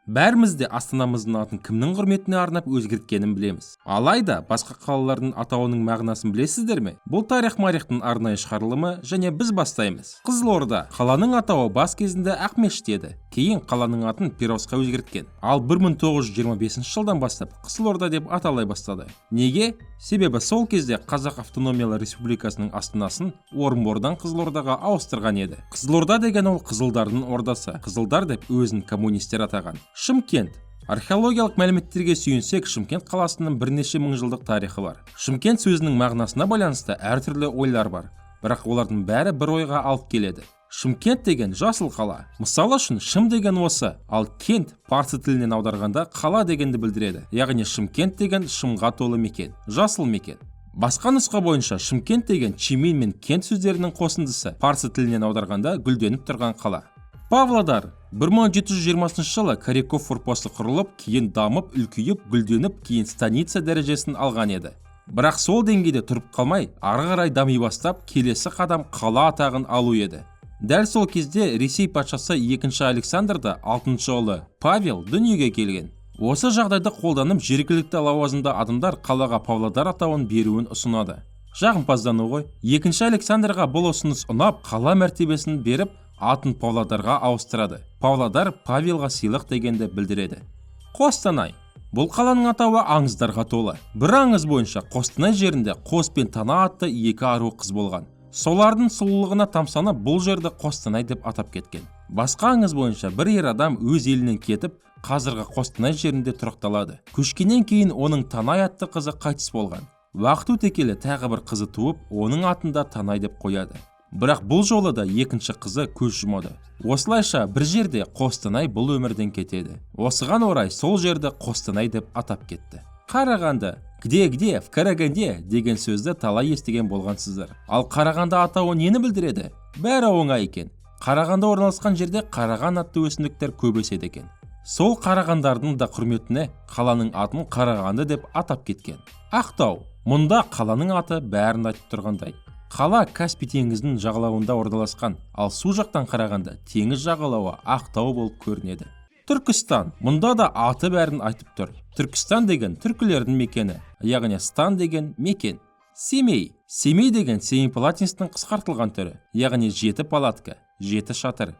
Бәріміз де астанамыздың атын кімнің құрметіне арнап өзгерткенін білеміз. Алайда басқа қалалардың атауының мағынасын білесіздер ме? Бұл тарих-марихтың арнайы шығарылымы және біз бастаймыз. Қызылорда. Қаланың атауы бас кезінде Ақмешіт еді. Кейін қаланың атын Перовскқа өзгерткен. Ал 1925 жылдан бастап Қызылорда деп аталай бастады. Неге? Себебі сол кезде Қазақ Автономиялы Республикасының астанасын Орынбордан Қызылордаға ауыстырған еді. Қызылорда деген ол қызылдардың ордасы. Қызылдар деп өзін коммунистер атаған. Шымкент. Археологиялық мәліметтерге сүйенсек, Шымкент қаласының бірнеше мың жылдық тарихы бар. Шымкент сөзінің мағынасына байланысты әртүрлі ойлар бар, бірақ олардың бәрі бір ойға алып келеді. Шымкент деген жасыл қала. Мысалы үшін шым деген осы, ал кент парсы тілінен аударғанда қала дегенді білдіреді. Яғни Шымкент деген шымға толы мекен, жасыл мекен. Басқа нұсқа бойынша Шымкент деген чимин мен кент сөздерінің қосындысы, парсы тілінен аударғанда гүлденіп тұрған қала. Павлодар. 1720 жылы Коряков форпосты құрылып, кейін дамып, үлкейіп, гүлденіп, кейін станица дәрежесін алған еді. Бірақ сол деңгейде тұрып қалмай, ары қарай дами бастап, келесі қадам қала атағын алу еді. Дәл сол кезде Ресей патшасы 2-ші Александрда 6-шы ұлы Павел дүниеге келген. Осы жағдайды қолданып, жергілікті лауазымды адамдар қалаға Павлодар атауын беруін ұсынады. Жағымпаздану ғой. 2-ші Александрға бұл ұсыныс ұнап, қала мәртебесін беріп, атын Павлодарға ауыстырады. Павлодар Павелға сыйлық дегенді білдіреді. Қостанай. Бұл қаланың атауы аңыздарға толы. Бір аңыз бойынша Қостанай жерінде Қос пен Тана атты екі ару қыз болған. Солардың сұлулығына тамсанып, бұл жерді Қостанай деп атап кеткен. Басқа аңыз бойынша бір ер адам өз елінен кетіп, қазіргі Қостанай жерінде тұрақталады. Көшкеннен кейін оның Танай атты қызы қайтыс болған. Уақыт өте келе тағы бір қызы туып, оның атында Танай деп қояды. Бірақ бұл жолы да екінші қызы көз жұмады. Осылайша бір жерде Қостанай бұл өмірден кетеді. Осыған орай сол жерді Қостанай деп атап кетті. Қарағанды. Где, в Караганде деген сөзді талай естіген болғансыздар. Ал Қарағанды атауы нені білдіреді? Бәрі оңай екен. Қарағанды орналасқан жерде қараған атты өсімдіктер көп өседі екен. Сол қарағандардың да құрметіне қаланың атын Қарағанды деп атап кеткен. Ақтау. Мұнда қаланың аты бәрін айтып тұрғандай. Қала Каспий теңізінің жағалауында орналасқан, ал су жақтан қарағанда теңіз жағалауы Ақтау болып көрінеді. Түркістан. Мұнда да аты бәрін айтып тұр. Түркістан деген түркілердің мекені, яғни стан деген мекен. Семей. Семей деген Семипалатинстің қысқартылған түрі, яғни 7 палатка, 7 шатыр.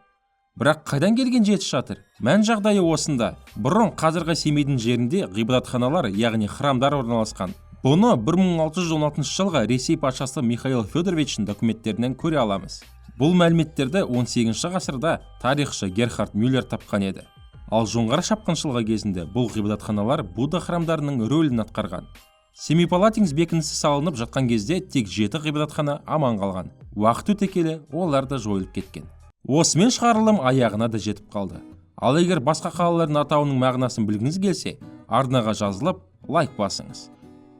Бірақ қайдан келген 7 шатыр? Мән жағдайы осында. Бұрын қазіргі Семейдің жерінде ғибадатханалар, яғни храмдар орналасқан. Бұны 1616 жылға Ресей патшасы Михаил Федоровичтің документтерінен көре аламыз. Бұл мәліметтерді 18-ші ғасырда тарихшы Герхард Мюллер тапқан еді. Ал жоңғар шапқыншылығы кезінде бұл ғибадатханалар Будда храмдарының рөлін атқарған. Семипалатинск бекінісі салынып жатқан кезде тек 7 ғибадатхана аман қалған. Уақыт өте келе олар да жойылып кеткен. Осымен шығарылым аяғына да жетіп қалды. Ал егер басқа қалалардың атауының мағынасын білгіңіз келсе, арнаға жазылып, лайк басыңыз.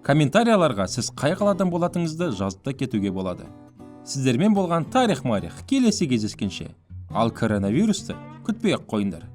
Комментарияларға сіз қай қаладан болатыңызды жазып та кетуге болады. Сіздермен болған тарих-марих келесі кездескенше. Ал коронавирусты күтпей ақ қойыңдар.